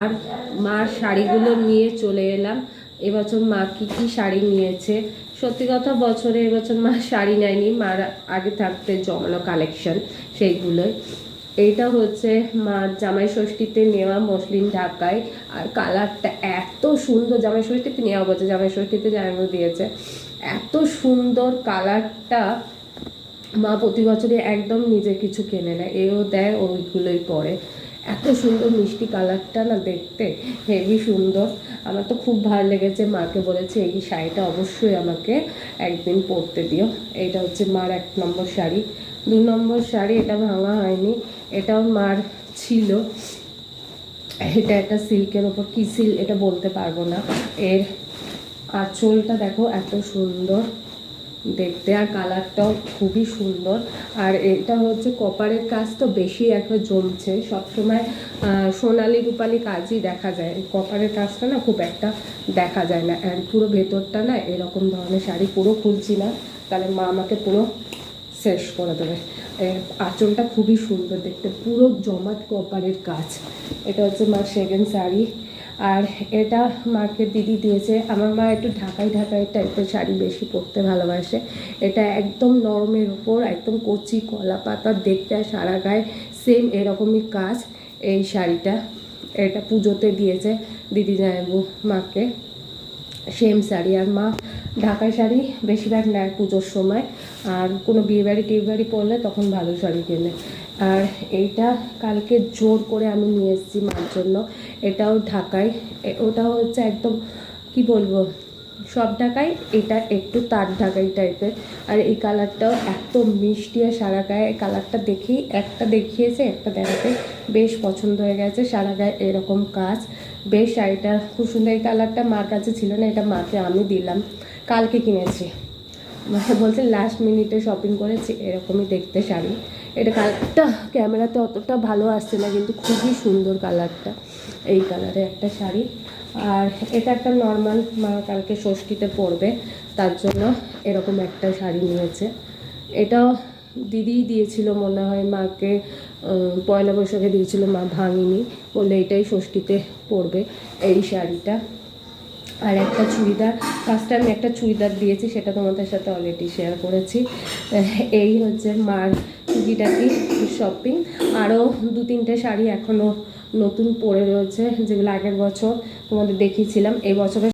আর মার শাড়িগুলো নিয়ে চলে এলাম। এবছর মা কি শাড়ি নিয়েছে, সত্যি কথা বছরে এবছর মা শাড়ি নেয়নি, মার আগে থাকতে জমানো কালেকশন সেইগুলোই। এইটা হচ্ছে মার জামাই ষষ্ঠীতে নেওয়া মসলিন ঢাকায়, আর কালারটা এত সুন্দর। জামাই ষষ্ঠীতে নেওয়া বলছে, জামাই ষষ্ঠীতে জামাই দিয়েছে, এত সুন্দর কালারটা। মা প্রতি বছরই একদম নিজে কিছু কেনে না, এও দেয় ওইগুলোই পরে। এত সুন্দর মিষ্টি কালারটা না, দেখতে হেভি সুন্দর। আমার তো খুব ভালো লেগেছে। মাকে বলেছে এই শাড়িটা অবশ্যই আমাকে একদিন পরতে দিও। এইটা হচ্ছে মার 1 নম্বর শাড়ি। 2 নম্বর শাড়ি, এটা ভাঙা হয়নি, এটাও মার ছিল। এটা একটা সিল্কের ওপর, কি সিল্ক এটা বলতে পারবো না। এর আঁচলটা দেখো এত সুন্দর দেখতে, আর কালারটাও খুবই সুন্দর। আর এটা হচ্ছে কপারের কাজ তো বেশি একটা জমছে, সবসময় সোনালি রূপালি কাজই দেখা যায়, কপারের কাজটা না খুব একটা দেখা যায় না। আর পুরো ভেতরটা না এরকম ধরনের শাড়ি, পুরো খুলছি না তাহলে মা আমাকে পুরো শেষ করে দেবে। আঁচলটা খুবই সুন্দর দেখতে, পুরো জমাট কপারের কাজ। এটা হচ্ছে মার সেকেন্ড শাড়ি। আর এটা মাকে দিদি দিয়েছে। আমার মা একটু ঢাকাই টাইপের শাড়ি বেশি পরতে ভালোবাসে। এটা একদম নরমের উপর একদম কচি কলা পাতা দেখতে, আর সারা গায়ে সেম এরকমই কাজ। এই শাড়িটা এটা পুজোতে দিয়েছে দিদি জামাইবু মাকে, সেম শাড়ি। আর মা ঢাকাই শাড়ি বেশিরভাগ নেয় পুজোর সময়, আর কোনো বিয়েবাড়ি টিয়েবাড়ি পরলে তখন ভালো শাড়ি কেনে। আর এইটা কালকে জোর করে আমি নিয়ে এসেছি মার জন্য। এটাও ঢাকাই, ওটা হচ্ছে একদম কি বলবো সব ঢাকাই, এটা একটু তার ঢাকাই টাইপের। আর এই কালারটাও এত মিষ্টি, আর সারা গায়ে কালারটা দেখেই একটা দেখিয়েছে, একটা দেখাতে বেশ পছন্দ হয়ে গেছে। সারা গায়ে এরকম কাজ, বেশ শাড়িটা খুব সুন্দর। এই কালারটা মার কাছে ছিল না, এটা মাকে আমি দিলাম, কালকে কিনেছি। মানে বলছে লাস্ট মিনিটে শপিং করেছি, এরকমই দেখতে শাড়ি। এটা কালারটা ক্যামেরাতে অতটা ভালো আসছে না, কিন্তু খুবই সুন্দর কালারটা। এই কালারে একটা শাড়ি। আর এটা একটা নর্মাল, মা কালকে ষষ্ঠীতে পরবে, তার জন্য এরকম একটা শাড়ি নিয়েছে। এটাও দিদিই দিয়েছিল মনে হয় মাকে, পয়লা বৈশাখে দিয়েছিল, মা ভাঙিনি, বললে এটাই ষষ্ঠীতে পরবে এই শাড়িটা। আর একটা চুড়িদার, ফার্স্ট আমি একটা চুড়িদার দিয়েছি, সেটা তোমাদের সাথে অলরেডি শেয়ার করেছি। এই হচ্ছে মার টুকিটাকি শপিং। আরও 2-3টে শাড়ি এখনও নতুন পরে রয়েছে, যেগুলো আগের বছর তোমাদের দেখিয়েছিলাম। এই বছরের